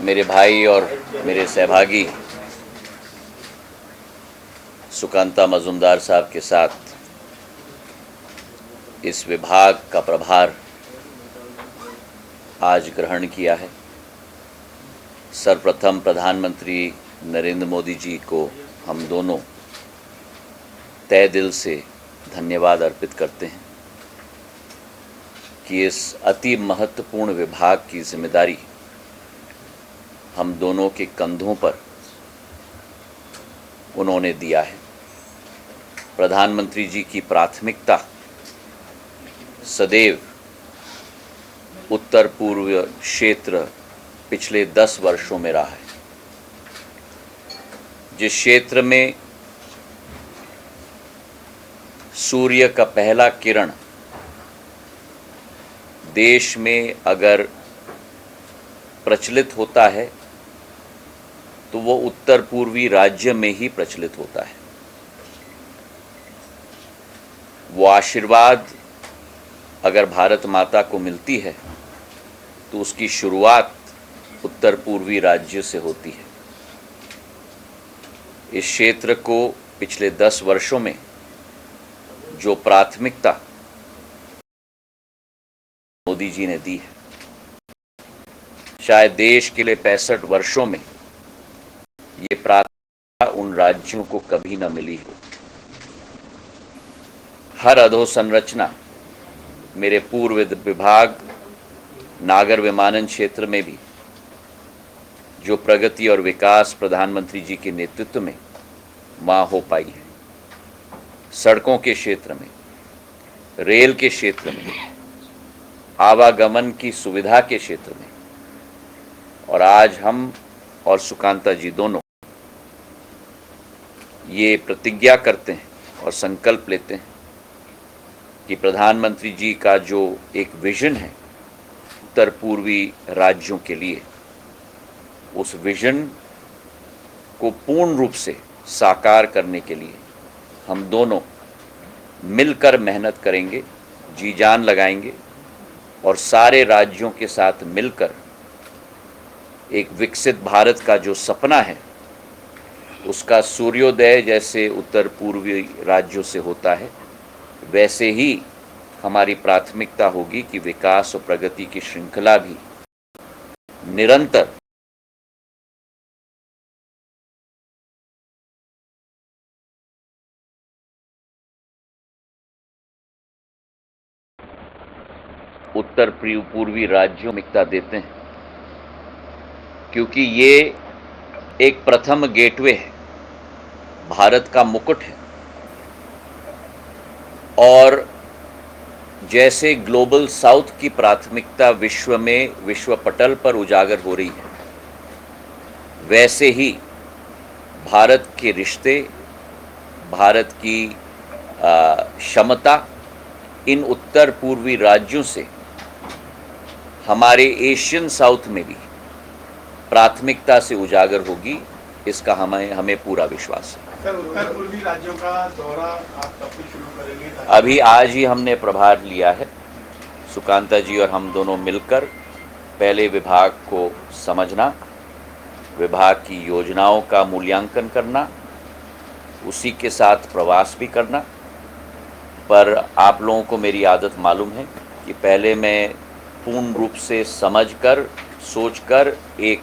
मेरे भाई और मेरे सहभागी सुकांता मजुमदार साहब के साथ इस विभाग का प्रभार आज ग्रहण किया है। सर्वप्रथम प्रधानमंत्री नरेंद्र मोदी जी को हम दोनों तहे दिल से धन्यवाद अर्पित करते हैं कि इस अति महत्वपूर्ण विभाग की जिम्मेदारी हम दोनों के कंधों पर उन्होंने दिया है। प्रधानमंत्री जी की प्राथमिकता सदैव उत्तर पूर्व क्षेत्र पिछले 10 वर्षों में रहा है। जिस क्षेत्र में सूर्य का पहला किरण देश में अगर प्रचलित होता है तो वो उत्तर पूर्वी राज्य में ही प्रचलित होता है। वो आशीर्वाद अगर भारत माता को मिलती है तो उसकी शुरुआत उत्तर पूर्वी राज्य से होती है। इस क्षेत्र को पिछले 10 वर्षों में जो प्राथमिकता मोदी जी ने दी है, शायद देश के लिए 65 वर्षों में ये प्राथमिकता उन राज्यों को कभी न मिली हो। हर अधोसंरचना मेरे पूर्व विभाग नागर विमानन क्षेत्र में भी जो प्रगति और विकास प्रधानमंत्री जी के नेतृत्व में वहाँ हो पाई है। सड़कों के क्षेत्र में, रेल के क्षेत्र में, आवागमन की सुविधा के क्षेत्र में, और आज हम और सुकांता जी दोनों ये प्रतिज्ञा करते हैं और संकल्प लेते हैं कि प्रधानमंत्री जी का जो एक विजन है उत्तर पूर्वी राज्यों के लिए, उस विजन को पूर्ण रूप से साकार करने के लिए हम दोनों मिलकर मेहनत करेंगे, जी जान लगाएंगे और सारे राज्यों के साथ मिलकर एक विकसित भारत का जो सपना है उसका सूर्योदय जैसे उत्तर पूर्वी राज्यों से होता है, वैसे ही हमारी प्राथमिकता होगी कि विकास और प्रगति की श्रृंखला भी निरंतर उत्तर पूर्वी राज्यों में देते हैं, क्योंकि ये एक प्रथम गेटवे है, भारत का मुकुट है। और जैसे ग्लोबल साउथ की प्राथमिकता विश्व में, विश्व पटल पर उजागर हो रही है, वैसे ही भारत के रिश्ते, भारत की क्षमता इन उत्तर पूर्वी राज्यों से हमारे एशियन साउथ में भी प्राथमिकता से उजागर होगी, इसका हमें पूरा विश्वास है। सर, उत्तर पूर्वी राज्यों का दौरा आप कब से शुरू करेंगे? अभी आज ही हमने प्रभार लिया है। सुकांता जी और हम दोनों मिलकर पहले विभाग को समझना, विभाग की योजनाओं का मूल्यांकन करना, उसी के साथ प्रवास भी करना। पर आप लोगों को मेरी आदत मालूम है कि पहले मैं पूर्ण रूप से समझकर, सोचकर, एक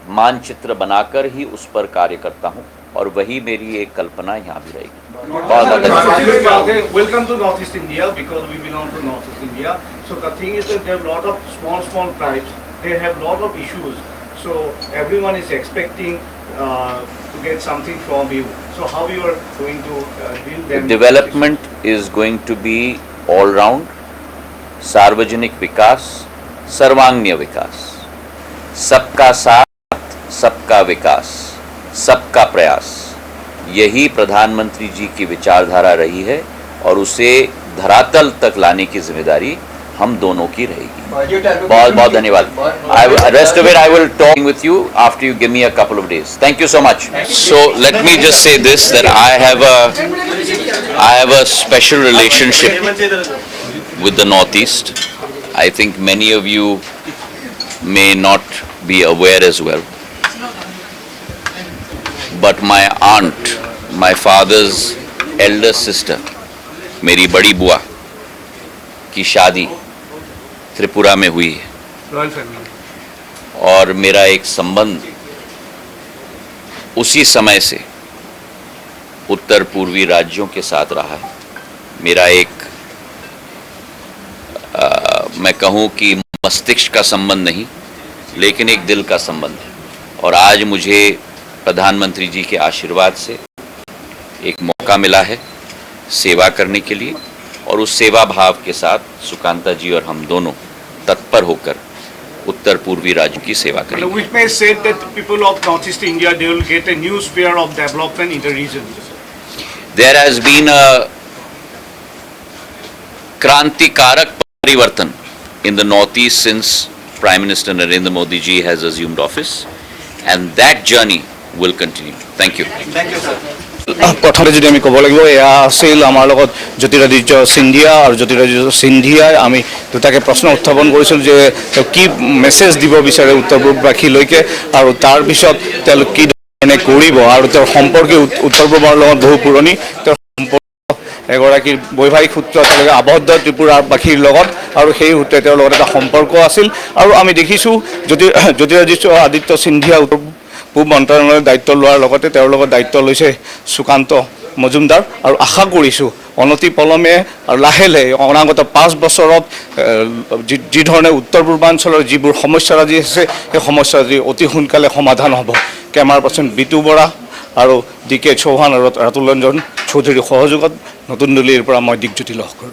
मानचित्र बनाकर ही उस पर कार्य करता हूं, और वही मेरी एक कल्पना यहाँ भी रहेगी। बहुत धन्यवाद। Welcome to North East India, because we belong to North East India. So the thing is that there are a lot of small tribes. They have a lot of issues. So everyone is expecting to get something from you. So how you are going to deal them? Development is going to be all round. सार्वजनिक विकास, सर्वांगीण विकास, सबका साथ, सबका विकास, सबका प्रयास, यही प्रधानमंत्री जी की विचारधारा रही है और उसे धरातल तक लाने की जिम्मेदारी हम दोनों की रहेगी। बहुत बहुत धन्यवाद। Rest of it I will talk with you after you give me a couple of days. Thank you so much. So let me just say this, that I have a special relationship with the Northeast. I think many of you may not be aware as well. But my aunt, my father's elder sister, मेरी बड़ी बुआ की शादी त्रिपुरा में हुई है Royal family. और मेरा एक संबंध उसी समय से उत्तर पूर्वी राज्यों के साथ रहा है. मेरा एक मैं कहूँ कि मस्तिष्क का संबंध नहीं, लेकिन एक दिल का संबंध है. और आज मुझे प्रधानमंत्री जी के आशीर्वाद से एक मौका मिला है सेवा करने के लिए, और उस सेवा भाव के साथ सुकांता जी और हम दोनों तत्पर होकर उत्तर पूर्वी राज्यों की सेवा करेंगे. Which may say that the people of Northeast India, they will get a new sphere of development in the region. There has been a क्रांतिकारक परिवर्तन in the Northeast since Prime Minister Narendra Modi ji has assumed office, and that journey will continue. Thank you. Thank you, sir. প্ৰথমতে যদি আমি ক'ব লাগিব এয়া আছিল আমাৰ লগত জ্যোতিৰাদিত্য সিন্ধিয়া আৰু জ্যোতিৰাদিত্য সিন্ধিয়াই আমি দুটাকে প্ৰশ্ন উত্থাপন কৰিছিলোঁ যে তেওঁ কি মেছেজ দিব বিচাৰে উত্তৰ পূৰ্ববাসীলৈকে আৰু তাৰপিছত তেওঁলোক কি এনে কৰিব আৰু তেওঁৰ সম্পৰ্কে উত্তৰ পূৰ্বৰ লগত বহু পুৰণি তেওঁৰ সম্পৰ্ক এগৰাকী বৈবাহিক সূত্ৰ তেওঁলোকে আবদ্ধ ত্ৰিপুৰাবাসীৰ লগত আৰু সেই সূত্ৰে তেওঁৰ লগত এটা সম্পৰ্ক আছিল. আৰু আমি দেখিছোঁ জ্যোতিৰাদিত্য সিন্ধিয়া পূব মন্ত্ৰালয়ৰ দায়িত্ব লোৱাৰ লগতে তেওঁৰ লগত দায়িত্ব লৈছে সুকান্ত মজুমদাৰ. আৰু আশা কৰিছোঁ অনতি পলমে আৰু লাহে লাহে অনাগত 5 বছৰত যি ধৰণে উত্তৰ পূৰ্বাঞ্চলৰ যিবোৰ সমস্যাৰাজি আছে সেই সমস্যাৰাজি অতি সোনকালে সমাধান হ'ব. কেমেৰা পাৰ্চন বিতু বৰা আৰু DK চৌহান আৰু ৰাতুল ৰঞ্জন চৌধুৰীৰ সহযোগত নতুন দিল্লীৰ পৰা মই দিগজ্যোতি লহকৰ.